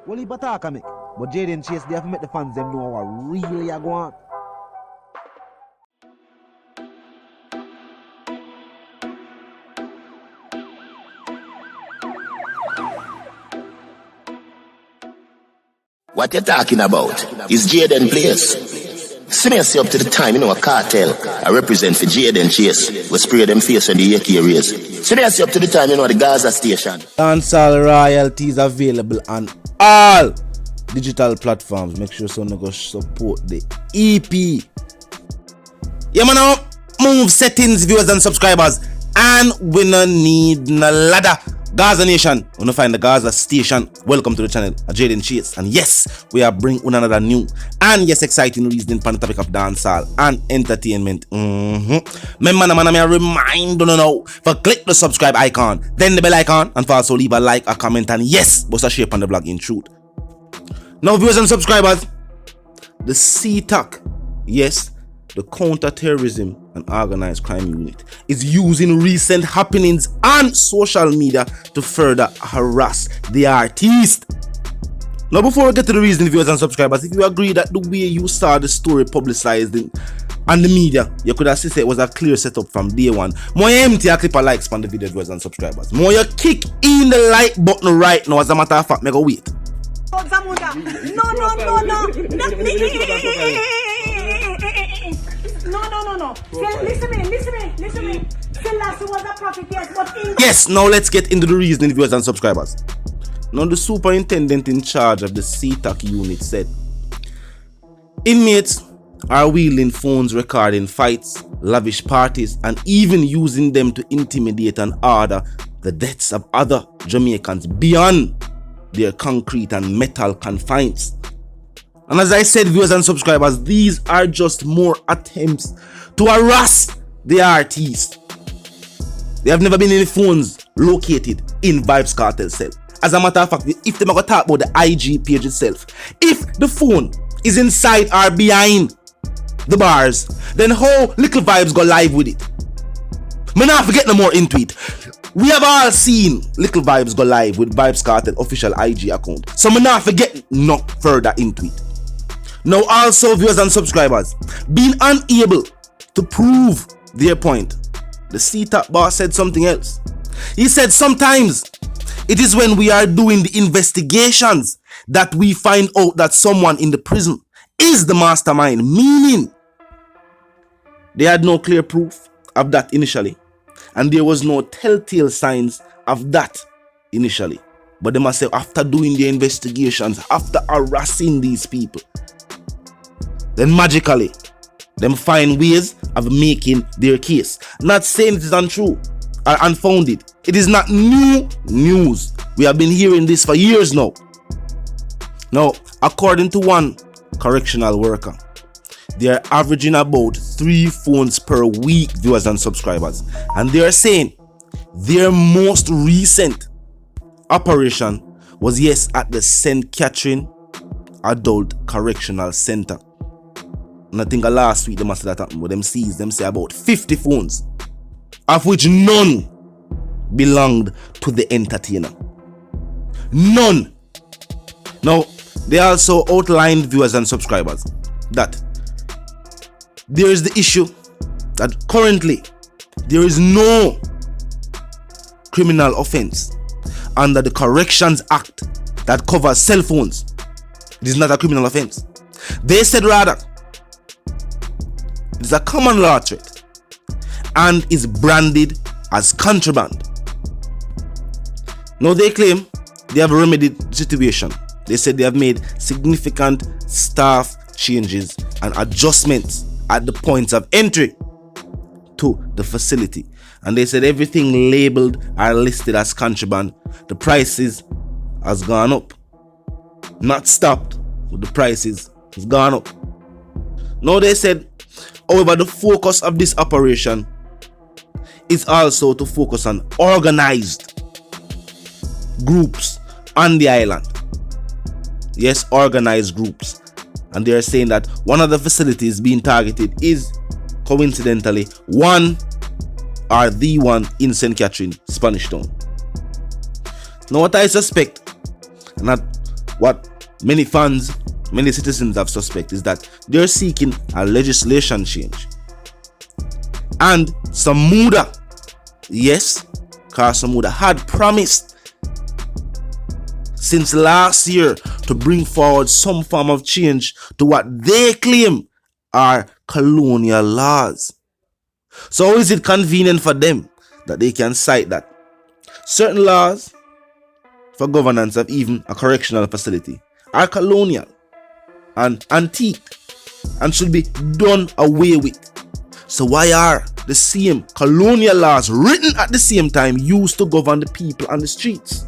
Well, he attack me. But Jayden Chase, they have to make the fans them know what really are going on. What you talking about is Jayden place. See me up to the time, a cartel. I represent for Jayden Chase. We spray them face on the AK rays. See me up to the time, the Gaza station. Dancehall royalties available on all digital platforms. Make sure someone go support the EP. Yeah, man, move settings, viewers and subscribers. And we no need no ladder. Gaza Nation, we no find the Gaza station. Welcome to the channel, Jayden Chase. And yes, we are bringing another new and yes, exciting reasoning on the topic of dancehall and entertainment. Remember, man, I remind you now for click the subscribe icon, then the bell icon, and for also leave a like, a comment, and yes, bust a share on the blog in truth. Now, viewers and subscribers, the C-toc, yes, the counter-terrorism and organized crime unit, is using recent happenings on social media to further harass the artist. Now, before we get to the reason, viewers and subscribers, if you agree that the way you saw the story publicized on the media, you could have said it was a clear setup from day one. More empty a clip of likes on the video, viewers and subscribers. More you kick in the like button right now. As a matter of fact, me go wait. No. Listen to me. Selassie was a prophet, yes, but yes, now let's get into the reasoning, viewers and subscribers. Now, the superintendent in charge of the C-toc unit said, inmates are wielding phones recording fights, lavish parties, and even using them to intimidate and order the deaths of other Jamaicans beyond their concrete and metal confines. And as I said, viewers and subscribers, these are just more attempts to harass the artist. There have never been any phones located in Vybz Kartel cell. As a matter of fact, if they going to talk about the IG page itself, if the phone is inside or behind the bars, then how little Vybz go live with it? Me not forget no more into it. We have all seen little Vybz go live with Vybz Kartel official IG account. So me not forget no further into it. Now also, viewers and subscribers, being unable to prove their point, the C-toc boss said something else. He said sometimes it is when we are doing the investigations that we find out that someone in the prison is the mastermind, meaning they had no clear proof of that initially, and there was no telltale signs of that initially. But they must say after doing the investigations, after harassing these people, then magically them find ways of making their case. Not saying it is untrue or unfounded. It is not new news. We have been hearing this for years now. Now, according to one correctional worker, they are averaging about 3 phones per week, viewers and subscribers. And they are saying their most recent operation was, yes, at the St. Catherine Adult Correctional Center. And I think last week they must have that happened, but them say about 50 phones, of which none belonged to the entertainer. None. Now, they also outlined, viewers and subscribers, that there is the issue that currently there is no criminal offense under the Corrections Act that covers cell phones. It is not a criminal offense. They said rather it is a common law threat and is branded as contraband. Now they claim they have remedied the situation. They said they have made significant staff changes and adjustments at the points of entry to the facility. And they said everything labeled or listed as contraband, the prices has gone up. Not stopped, but the prices has gone up. Now they said, however, the focus of this operation is also to focus on organized groups on the island. Yes, organized groups. And they are saying that one of the facilities being targeted is coincidentally the one in St. Catherine, Spanish Town. Now what I suspect, and what many fans, many citizens have suspected is that they're seeking a legislation change. And Samuda, yes, because Samuda had promised since last year to bring forward some form of change to what they claim are colonial laws. So how is it convenient for them that they can cite that certain laws for governance of even a correctional facility are colonial and antique and should be done away with? So why are the same colonial laws written at the same time used to govern the people on the streets?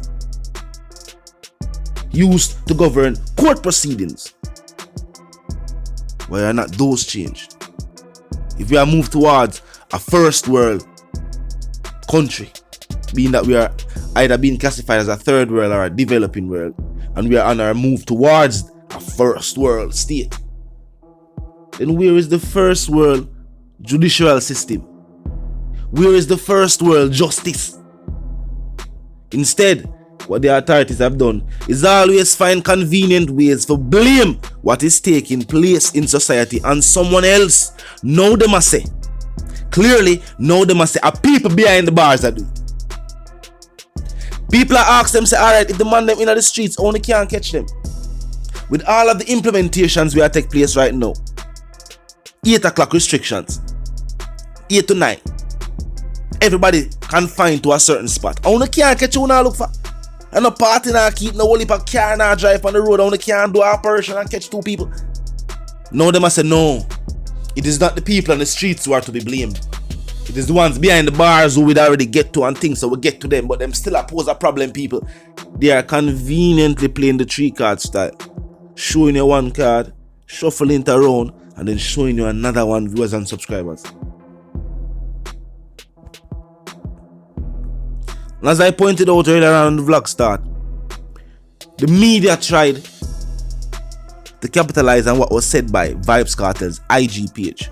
Used to govern court proceedings? Why are not those changed? If we are moved towards a first world country, being that we are either being classified as a third world or a developing world, and we are on our move towards a first world state, then where is the first world judicial system? Where is the first world justice? Instead, what the authorities have done is always find convenient ways to blame what is taking place in society on someone else. Now they must say, clearly, now they must say, are people behind the bars that do it. People are asked them, say, alright, if the man them in the streets only can't catch them. With all of the implementations we are take place right now, 8 o'clock restrictions, 8 to 9, everybody confined to a certain spot. Only can't catch you now look for. And no party now keep no whole car now drive on the road. Only can't do an operation and catch 2 people. No, they must say no. It is not the people on the streets who are to be blamed. It is the ones behind the bars who we'd already get to and things, so we get to them, but them still pose a problem, people. They are conveniently playing the 3-card style. Showing you one card, shuffling it around, and then showing you another one, viewers and subscribers. And as I pointed out earlier on the vlog start, the media tried to capitalize on what was said by Vybz Kartel's IG page,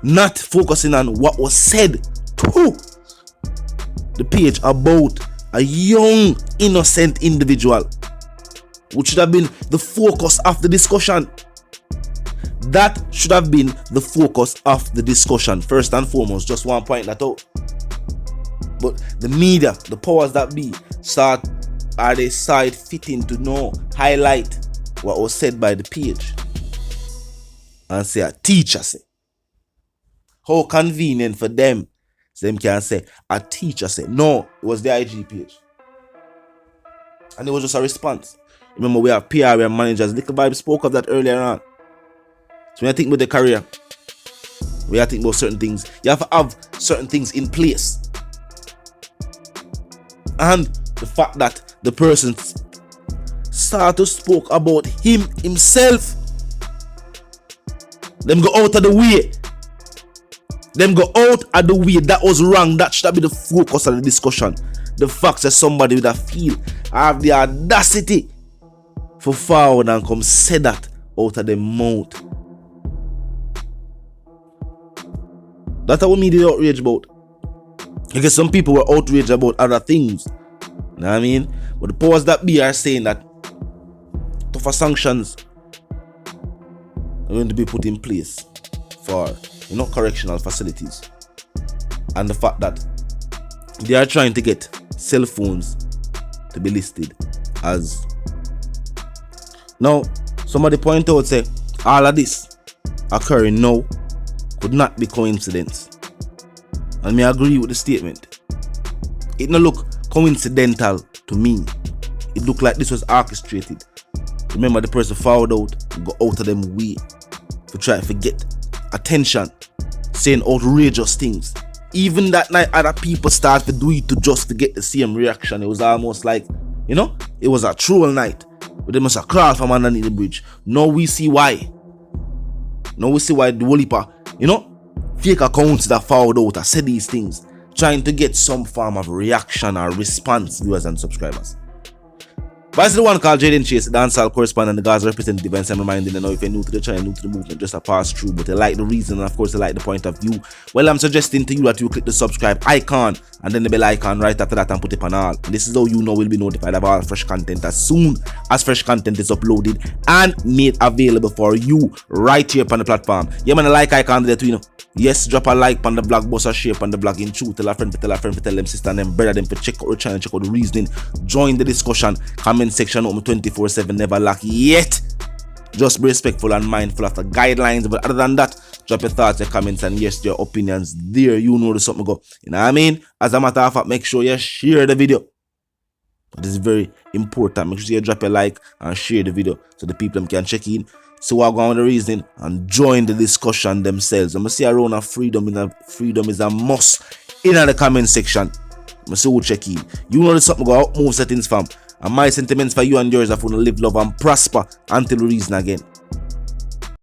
not focusing on what was said to the page about a young, innocent individual, which should have been the focus of the discussion. That should have been the focus of the discussion, first and foremost. Just one point that out. But the media, the powers that be, saw it fitting to highlight what was said by the page and say a teacher say. How convenient for them. So them can say a teacher say. No, it was the IG page. And it was just a response. Remember, we have PR, we have managers. Little Vybz spoke of that earlier on. So when I think about the career, we have to think about certain things. You have to have certain things in place. And the fact that the person started to spoke about himself. Them go out of the way. That was wrong. That should be the focus of the discussion. The fact that somebody with a feel have the audacity for forward and come say that out of their mouth. That's what media outrage about. Because some people were outraged about other things. You know what I mean? But the powers that be are saying that tougher sanctions are going to be put in place for correctional facilities. And the fact that they are trying to get cell phones to be listed as. Now, somebody point out, say, all of this occurring now could not be coincidence. And I agree with the statement. It no look coincidental to me. It looked like this was orchestrated. Remember, the person fouled out and go out of them way to try to get attention, saying outrageous things. Even that night, other people started to do it just to get the same reaction. It was almost like, it was a troll night. But they must have crawled from underneath the bridge. Now we see why. Now we see why the Wolipa, fake accounts that fouled out and said these things, trying to get some form of reaction or response, viewers and subscribers. But it's the one called Jayden Chase, the dancehall correspondent, the Gaza representative, and I'm reminding you now, if you're new to the channel, new to the movement, just a pass through, but you like the reason, and of course you like the point of view, well, I'm suggesting to you that you click the subscribe icon, and then the bell icon right after that, and put it on all. And this is how you know we'll be notified of all fresh content as soon as fresh content is uploaded and made available for you right here on the platform. Yeah, man, the like icon there too, you know. Yes, drop a like on the blog, bust a share on the blog in truth. Tell a friend, tell them sister and them brother them to check out the channel, check out the reasoning. Join the discussion, comment section open 24/7, never lack yet. Just be respectful and mindful of the guidelines. But other than that, drop your thoughts, your comments, and yes, your opinions there. You know the something go. You know what I mean? As a matter of fact, make sure you share the video. This is very important. Make sure you drop a like and share the video so the people can check in. So we're going with the reason and join the discussion themselves. I'm gonna see around a freedom is a must in the comment section. I'm gonna see who check in. You know the something go out move settings fam. And my sentiments for you and yours are for to live, love and prosper until we reason again.